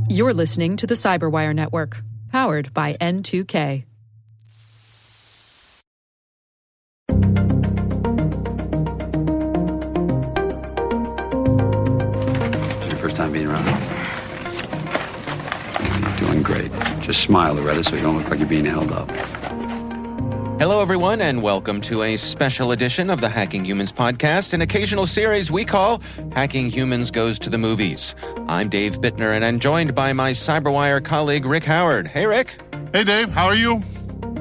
You're listening to the CyberWire Network, powered by N2K. It's your first time being around? You're doing great. Just smile, Loretta, so you don't look like you're being held up. Hello, everyone, and welcome to a special edition of the Hacking Humans podcast, an occasional series we call Hacking Humans Goes to the Movies. I'm Dave Bittner, and I'm joined by my CyberWire colleague, Rick Howard. Hey, Rick. Hey, Dave. How are you?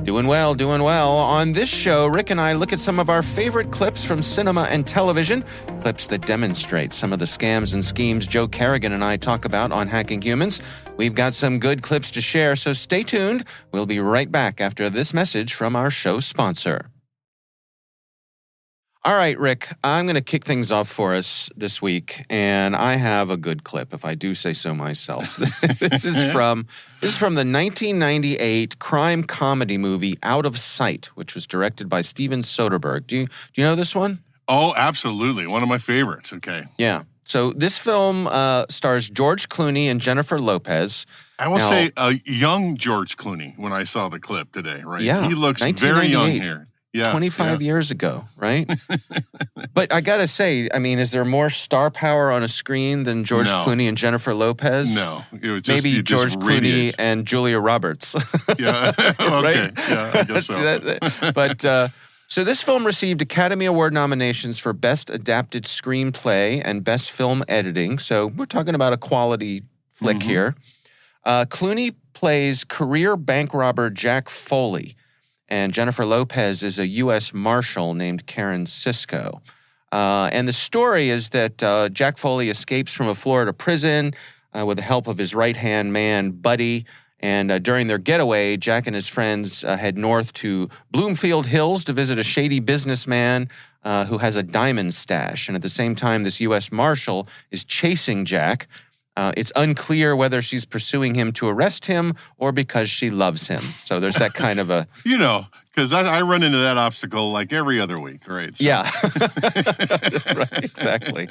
Doing well, doing well. On this show, Rick and I look at some of our favorite clips from cinema and television, clips that demonstrate some of the scams and schemes Joe Carrigan and I talk about on Hacking Humans. We've got some good clips to share, so stay tuned. We'll be right back after this message from our show sponsor. All right, Rick, I'm going to kick things off for us this week, and I have a good clip, if I do say so myself. This is from the 1998 crime comedy movie Out of Sight, which was directed by Steven Soderbergh. Do you know this one? Oh, absolutely. One of my favorites. Okay. Yeah. So this film stars George Clooney and Jennifer Lopez. I will say a young George Clooney when I saw the clip today, right? Yeah. He looks very young here. Yeah. 25 years ago, right? But I got to say, I mean, is there more star power on a screen than George Clooney and Jennifer Lopez? No. It was just, maybe George Clooney and Julia Roberts. Yeah. Okay. Right? Yeah, I guess so. But so this film received Academy Award nominations for Best Adapted Screenplay and Best Film Editing. So we're talking about a quality flick here. Clooney plays career bank robber Jack Foley, and Jennifer Lopez is a U.S. Marshal named Karen Sisko. And the story is that Jack Foley escapes from a Florida prison with the help of his right-hand man, Buddy. And during their getaway, Jack and his friends head north to Bloomfield Hills to visit a shady businessman who has a diamond stash. And at the same time, this U.S. Marshal is chasing Jack. It's unclear whether she's pursuing him to arrest him or because she loves him. So there's that kind of a... You know, because I run into that obstacle like every other week, right? So. Yeah. Right, exactly.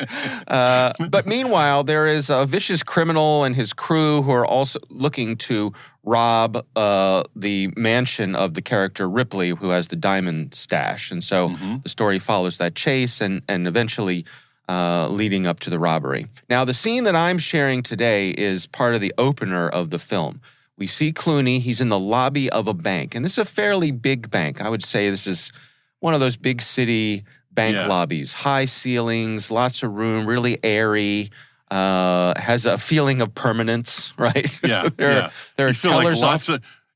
But meanwhile, there is a vicious criminal and his crew who are also looking to rob the mansion of the character Ripley, who has the diamond stash. And so the story follows that chase and eventually... leading up to the robbery. Now, the scene that I'm sharing today is part of the opener of the film. We see Clooney. He's in the lobby of a bank, and this is a fairly big bank. I would say this is one of those big city bank lobbies. High ceilings, lots of room, really airy, has a feeling of permanence, right? Yeah, there are tellers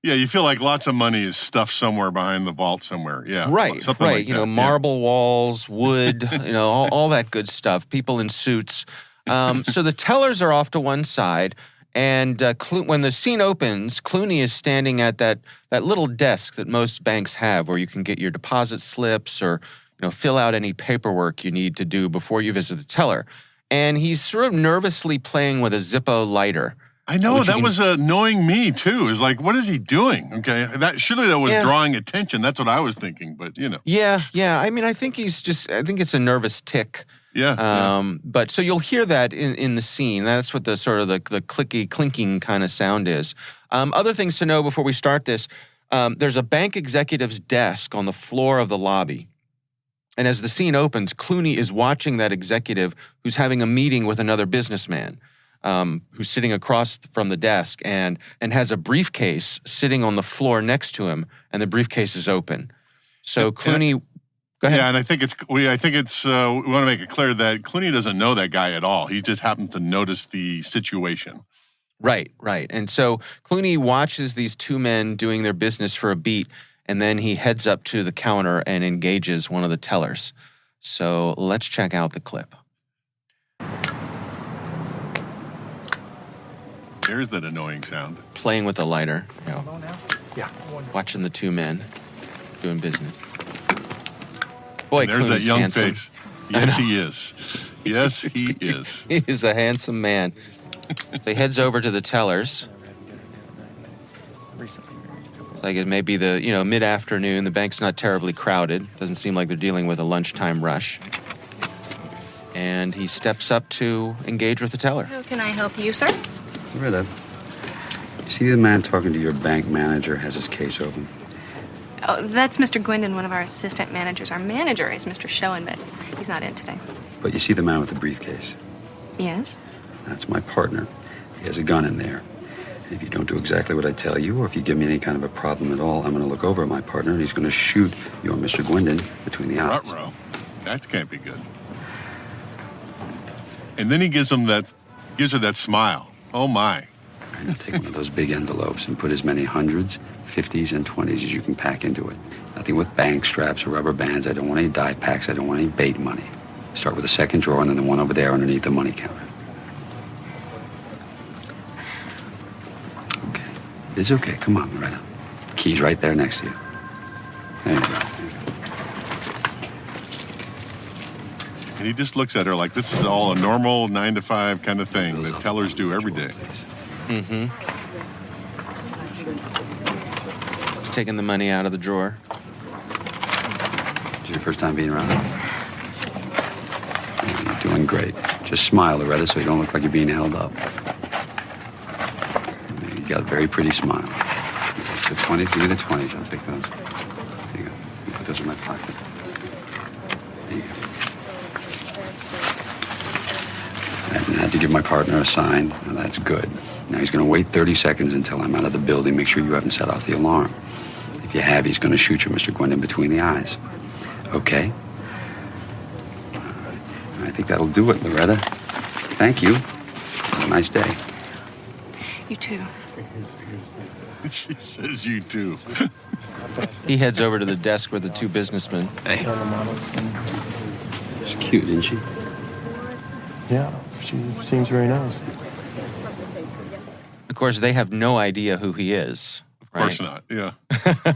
you feel like lots of money is stuffed somewhere behind the vault somewhere. Yeah. Right, something right. Like you that. know, marble walls, wood, all that good stuff, people in suits. So the tellers are off to one side, and when the scene opens, Clooney is standing at that little desk that most banks have where you can get your deposit slips or fill out any paperwork you need to do before you visit the teller. And he's sort of nervously playing with a Zippo lighter. I know, that was annoying me, too. It's like, what is he doing? Okay, surely that was drawing attention. That's what I was thinking, but, Yeah. I mean, I think it's a nervous tick. Yeah. But so you'll hear that in the scene. That's what the sort of the clicky, clinking kind of sound is. Other things to know before we start this, there's a bank executive's desk on the floor of the lobby. And as the scene opens, Clooney is watching that executive who's having a meeting with another businessman. Who's sitting across from the desk and has a briefcase sitting on the floor next to him, and the briefcase is open. So Clooney, go ahead. Yeah, and I think we want to make it clear that Clooney doesn't know that guy at all. He just happened to notice the situation. Right. And so Clooney watches these two men doing their business for a beat, and then he heads up to the counter and engages one of the tellers. So let's check out the clip. There's that annoying sound. Playing with the lighter, watching the two men doing business. Boy, there's Clooney's that young handsome. face. Yes, he is. Yes, he is. He is a handsome man. So he heads over to the tellers. It's like it may be the mid-afternoon. The bank's not terribly crowded. Doesn't seem like they're dealing with a lunchtime rush. And he steps up to engage with the teller. How can I help you, sir? Loretta, you see the man talking to your bank manager has his case open? Oh, that's Mr. Gwendon, one of our assistant managers. Our manager is Mr. Schoen, but he's not in today. But you see the man with the briefcase? Yes? That's my partner. He has a gun in there. If you don't do exactly what I tell you, or if you give me any kind of a problem at all, I'm going to look over at my partner, and he's going to shoot your Mr. Gwendon between the eyes. Ruh-roh. That can't be good. And then he gives her that smile. Oh, my. And you take one of those big envelopes and put as many hundreds, 50s, and 20s as you can pack into it. Nothing with bank straps or rubber bands. I don't want any die packs. I don't want any bait money. Start with the second drawer and then the one over there underneath the money counter. Okay. It's okay. Come on, Loretta. The key's right there next to you. There you go. And he just looks at her like this is all a normal 9-to-5 kind of thing that tellers do every day. Mm-hmm. He's taking the money out of the drawer. Is it your first time being around? You're doing great. Just smile, Loretta, so you don't look like you're being held up. You got a very pretty smile. The 20s, give me the 20s. I'll take those. There you go. You put those in my pocket. There you go. I had to give my partner a sign. Now, that's good. Now he's going to wait 30 seconds until I'm out of the building. Make sure you haven't set off the alarm. If you have, he's going to shoot you, Mr. Gwendon, between the eyes. Okay? I think that'll do it, Loretta. Thank you. Have a nice day. You too. She says you too. He heads over to the desk with the two businessmen. Hey. She's cute, isn't she? Yeah, she seems very nice. Of course, they have no idea who he is. Of course not, yeah.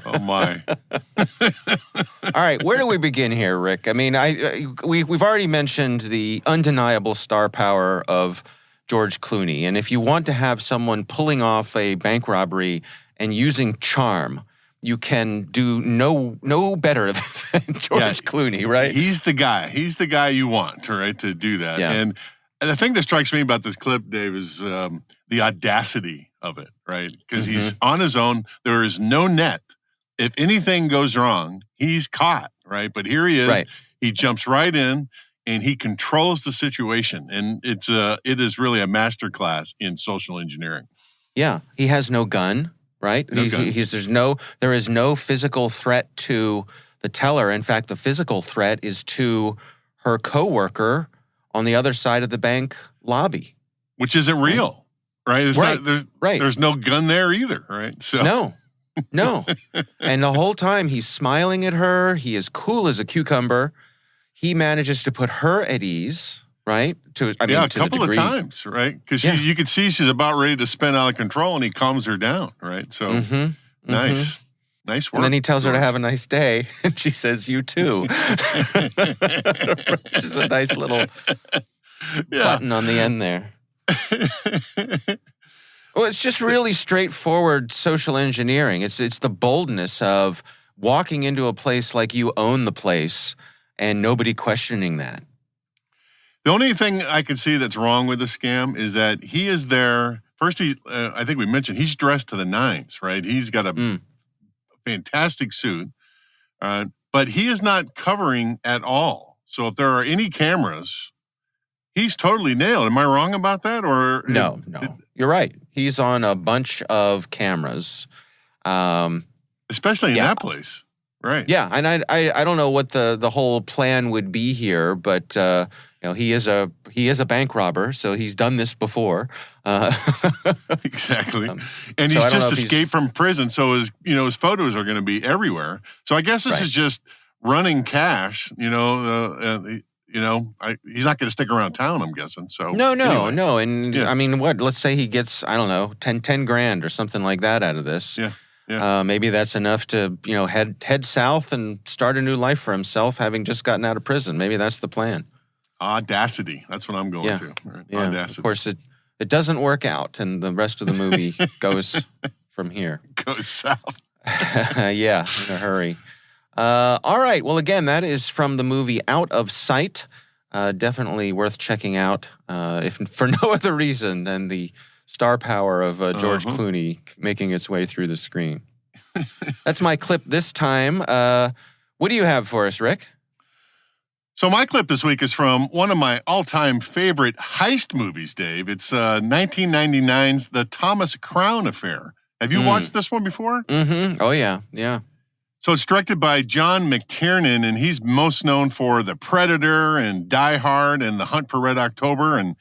Oh, my. All right, where do we begin here, Rick? I mean, we've already mentioned the undeniable star power of George Clooney. And if you want to have someone pulling off a bank robbery and using charm, you can do no better than George Clooney, right? He's the guy. He's the guy you want, right, to do that. Yeah. And the thing that strikes me about this clip, Dave, is the audacity of it, right? Because he's on his own. There is no net. If anything goes wrong, he's caught, right? But here he is. Right. He jumps right in, and he controls the situation. And it is really a masterclass in social engineering. Yeah, he has no gun, right? No gun. There is no physical threat to the teller. In fact, the physical threat is to her coworker on the other side of the bank lobby, Which isn't real, right? It's Right, not, right. There's no gun there either, right? So No. And the whole time he's smiling at her. He is cool as a cucumber. He manages to put her at ease, right? A couple of times, right? Because you could see she's about ready to spin out of control, and he calms her down, right? So nice work. And then he tells her to have a nice day, and she says, "You too." Just a nice little button on the end there. Well, it's just really straightforward social engineering. It's the boldness of walking into a place like you own the place and nobody questioning that. The only thing I can see that's wrong with the scam is that he is there. First, I think we mentioned he's dressed to the nines, right? He's got a fantastic suit, but he is not covering at all. So if there are any cameras, he's totally nailed. Am I wrong about that? Or No. You're right. He's on a bunch of cameras. Especially in that place. Right. Yeah, and I don't know what the whole plan would be here, but he is a bank robber, so he's done this before. Exactly. And he's just escaped from prison, so his photos are going to be everywhere. So I guess this is just running cash. He's not going to stick around town, I'm guessing. So No. And Yeah. I mean, let's say he gets, I don't know, 10 grand or something like that out of this. Yeah. Maybe that's enough to, head south and start a new life for himself, having just gotten out of prison. Maybe that's the plan. Audacity. That's what I'm going to. Right? Yeah. Audacity. Of course, it doesn't work out, and the rest of the movie goes from here. Goes south. Yeah, in a hurry. All right. Well, again, that is from the movie Out of Sight. Definitely worth checking out, if for no other reason than the star power of George Clooney making its way through the screen. That's my clip this time. What do you have for us, Rick? So my clip this week is from one of my all-time favorite heist movies, Dave. It's 1999's The Thomas Crown Affair. Have you watched this one before? Mm-hmm. Oh, yeah. So it's directed by John McTiernan, and he's most known for The Predator and Die Hard and The Hunt for Red October. And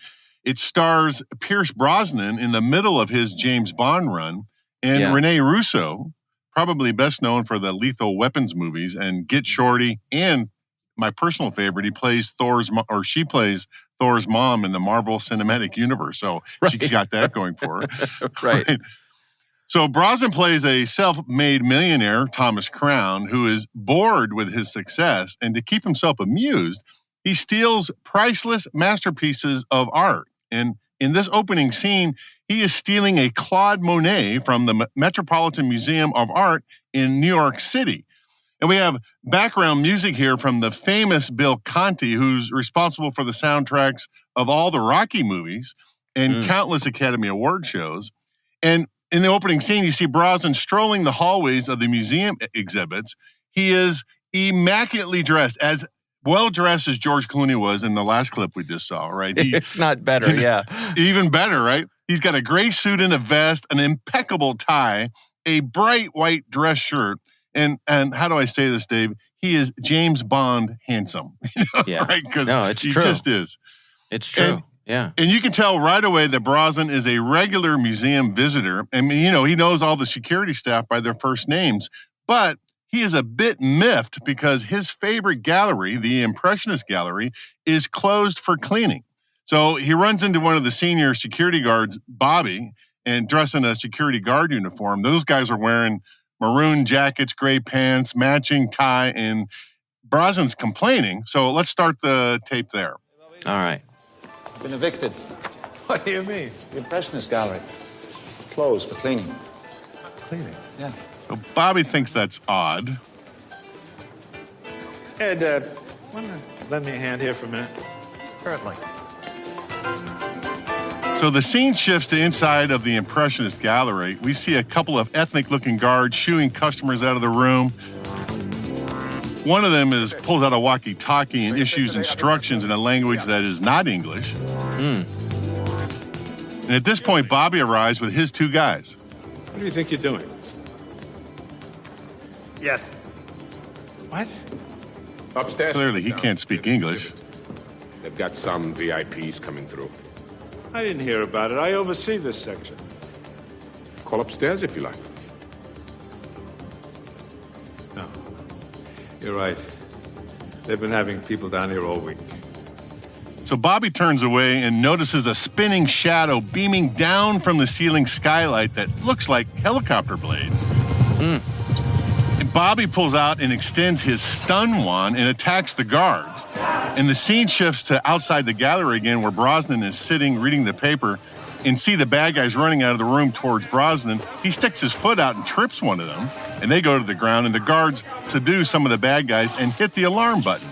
it stars Pierce Brosnan in the middle of his James Bond run, and Rene Russo, probably best known for the Lethal Weapons movies and Get Shorty, and my personal favorite, she plays Thor's mom in the Marvel Cinematic Universe. So she's got that going for her. Right. So Brosnan plays a self-made millionaire, Thomas Crown, who is bored with his success, and to keep himself amused, he steals priceless masterpieces of art. And in this opening scene, he is stealing a Claude Monet from the Metropolitan Museum of Art in New York City. And we have background music here from the famous Bill Conti, who's responsible for the soundtracks of all the Rocky movies and countless Academy Award shows. And in the opening scene, you see Brosnan strolling the hallways of the museum exhibits. He is immaculately dressed, as well-dressed as George Clooney was in the last clip we just saw, right? If not better, yeah. Even better, right? He's got a gray suit and a vest, an impeccable tie, a bright white dress shirt, and how do I say this, Dave? He is James Bond handsome, right? Because he just is. It's true. Yeah. And you can tell right away that Brosnan is a regular museum visitor. I mean, he knows all the security staff by their first names, but he is a bit miffed because his favorite gallery, the Impressionist Gallery, is closed for cleaning. So he runs into one of the senior security guards, Bobby, and dressed in a security guard uniform. Those guys are wearing maroon jackets, gray pants, matching tie, and Brosnan's complaining. So let's start the tape there. All right. Been evicted. What do you mean? The Impressionist Gallery. Closed for cleaning. Cleaning? Yeah. So Bobby thinks that's odd. Ed, want to lend me a hand here for a minute? Certainly. So the scene shifts to inside of the Impressionist Gallery. We see a couple of ethnic-looking guards shooing customers out of the room. One of them pulls out a walkie-talkie and issues instructions in a language that is not English. And at this point, Bobby arrives with his two guys. What do you think you're doing? Yes. What? Upstairs. Clearly, he can't speak English. They've got some VIPs coming through. I didn't hear about it. I oversee this section. Call upstairs if you like. No. You're right. They've been having people down here all week. So Bobby turns away and notices a spinning shadow beaming down from the ceiling skylight that looks like helicopter blades. And Bobby pulls out and extends his stun wand and attacks the guards. And the scene shifts to outside the gallery again, where Brosnan is sitting reading the paper, and see the bad guys running out of the room towards Brosnan. He sticks his foot out and trips one of them, and they go to the ground, and the guards subdue some of the bad guys and hit the alarm button.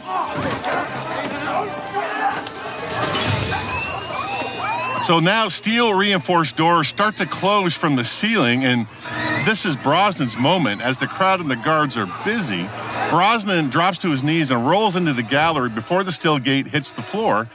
So now steel-reinforced doors start to close from the ceiling, and this is Brosnan's moment. As the crowd and the guards are busy, Brosnan drops to his knees and rolls into the gallery before the steel gate hits the floor.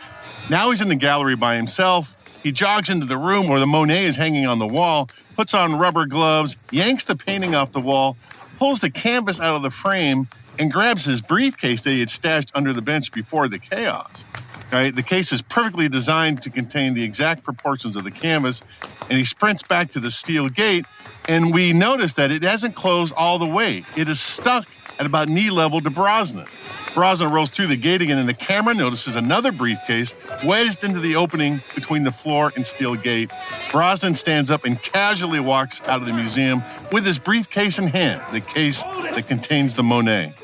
Now he's in the gallery by himself. He jogs into the room where the Monet is hanging on the wall, puts on rubber gloves, yanks the painting off the wall, pulls the canvas out of the frame, and grabs his briefcase that he had stashed under the bench before the chaos. Right? The case is perfectly designed to contain the exact proportions of the canvas, and he sprints back to the steel gate, and we notice that it hasn't closed all the way. It is stuck at about knee level to Brosnan. Brosnan rolls through the gate again, and the camera notices another briefcase wedged into the opening between the floor and steel gate. Brosnan stands up and casually walks out of the museum with his briefcase in hand, the case that contains the Monet.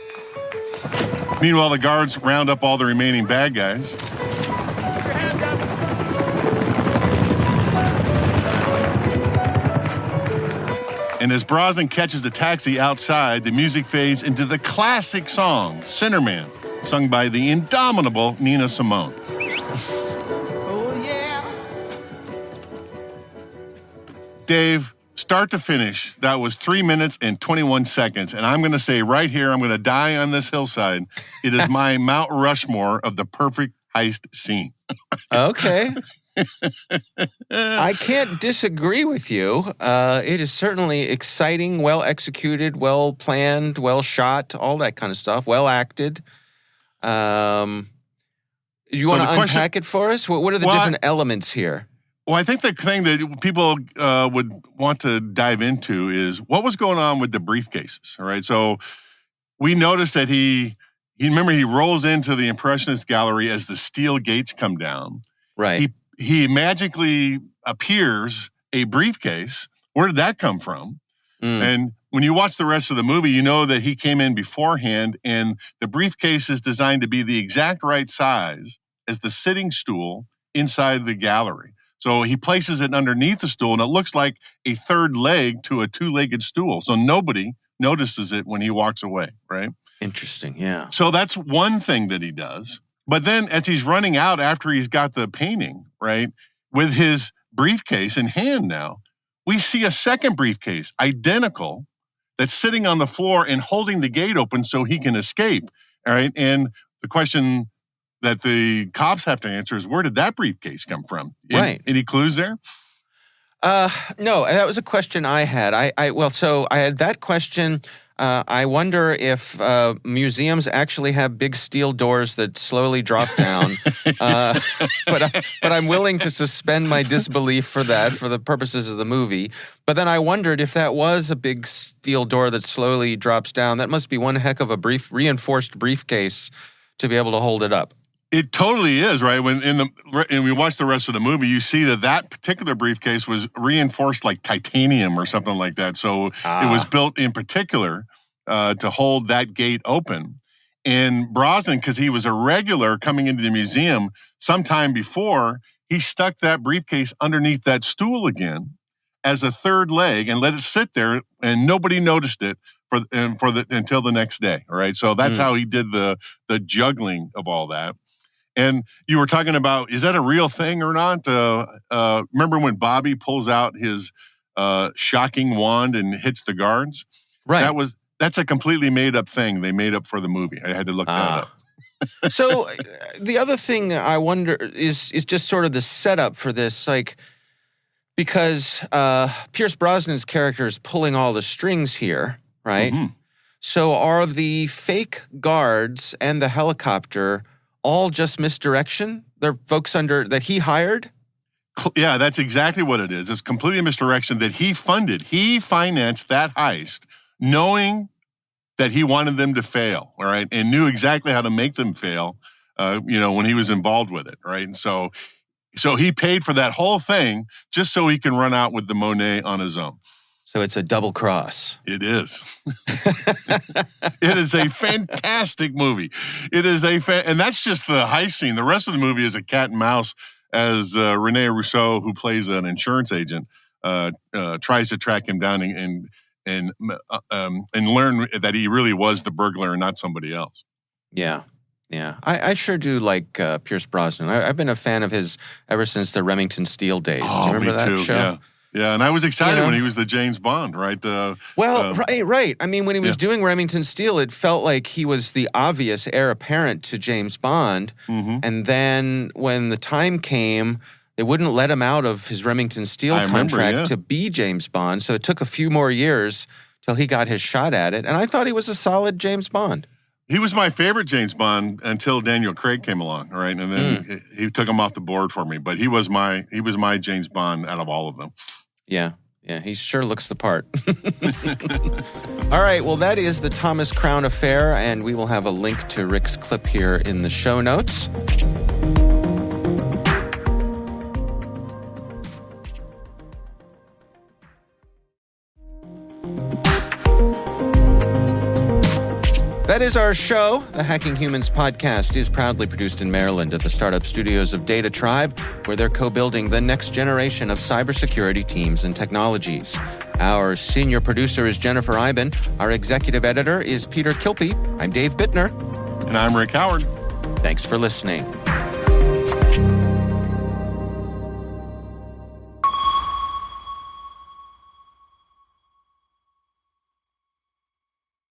Meanwhile, the guards round up all the remaining bad guys. And as Brosnan catches the taxi outside, the music fades into the classic song, Sinnerman, sung by the indomitable Nina Simone. Oh, yeah. Dave, start to finish, that was 3 minutes and 21 seconds. And I'm going to say right here, I'm going to die on this hillside. It is my Mount Rushmore of the perfect heist scene. Okay. I can't disagree with you. It is certainly exciting, well executed, well planned, well shot, all that kind of stuff, well acted. You want to unpack it for us? What are the different elements here? Well, I think the thing that people would want to dive into is what was going on with the briefcases, all right? So we noticed that he rolls into the Impressionist gallery as the steel gates come down. Right. He magically appears a briefcase. Where did that come from? And when you watch the rest of the movie, you know that he came in beforehand, and the briefcase is designed to be the exact right size as the sitting stool inside the gallery. So he places it underneath the stool, and it looks like a third leg to a two-legged stool. So nobody notices it when he walks away, right? Interesting, yeah. So that's one thing that he does. But then as he's running out after he's got the painting, right, with his briefcase in hand now, we see a second briefcase, identical, that's sitting on the floor and holding the gate open so he can escape, all right? And the question that the cops have to answer is, where did that briefcase come from? Right. Any clues there? No, that was a question I had. I had that question. I wonder if museums actually have big steel doors that slowly drop down. But I'm willing to suspend my disbelief for that for the purposes of the movie. But then I wondered if that was a big steel door that slowly drops down. That must be one heck of a reinforced briefcase to be able to hold it up. It totally is, right? When we watch the rest of the movie, you see that particular briefcase was reinforced like titanium or something like that. So it was built in particular to hold that gate open. And Brosnan, because he was a regular coming into the museum sometime before, he stuck that briefcase underneath that stool again as a third leg and let it sit there, and nobody noticed it until the next day. All right, so that's how he did the juggling of all that. And you were talking about, is that a real thing or not? Remember when Bobby pulls out his shocking wand and hits the guards? Right. That's a completely made up thing they made up for the movie. I had to look that up. So the other thing I wonder is just sort of the setup for this, like, because Pierce Brosnan's character is pulling all the strings here, right? Mm-hmm. So are the fake guards and the helicopter all just misdirection? They're folks that he hired? Yeah, that's exactly what it is. It's completely misdirection that he funded. He financed that heist knowing that he wanted them to fail, all right, and knew exactly how to make them fail, when he was involved with it, right? And so he paid for that whole thing just so he can run out with the Monet on his own. So it's a double cross. It is. It is a fantastic movie. It is and that's just the heist scene. The rest of the movie is a cat and mouse as Rene Rousseau, who plays an insurance agent, tries to track him down and learn that he really was the burglar and not somebody else. Yeah. I sure do like Pierce Brosnan. I've been a fan of his ever since the Remington Steele days. Do you remember that show? Yeah, and I was excited when he was the James Bond, right? Right. I mean, when he was doing Remington Steele, it felt like he was the obvious heir apparent to James Bond. Mm-hmm. And then when the time came, they wouldn't let him out of his Remington Steele contract to be James Bond. So it took a few more years till he got his shot at it. And I thought he was a solid James Bond. He was my favorite James Bond until Daniel Craig came along, all right? And then he took him off the board for me. But he was my James Bond out of all of them. Yeah, he sure looks the part. All right, well, that is the Thomas Crown affair, and we will have a link to Rick's clip here in the show notes. That is our show. The Hacking Humans podcast is proudly produced in Maryland at the startup studios of Data Tribe, where they're co-building the next generation of cybersecurity teams and technologies. Our senior producer is Jennifer Iben. Our executive editor is Peter Kilpe. I'm Dave Bittner. And And I'm Rick Howard. Thanks for listening.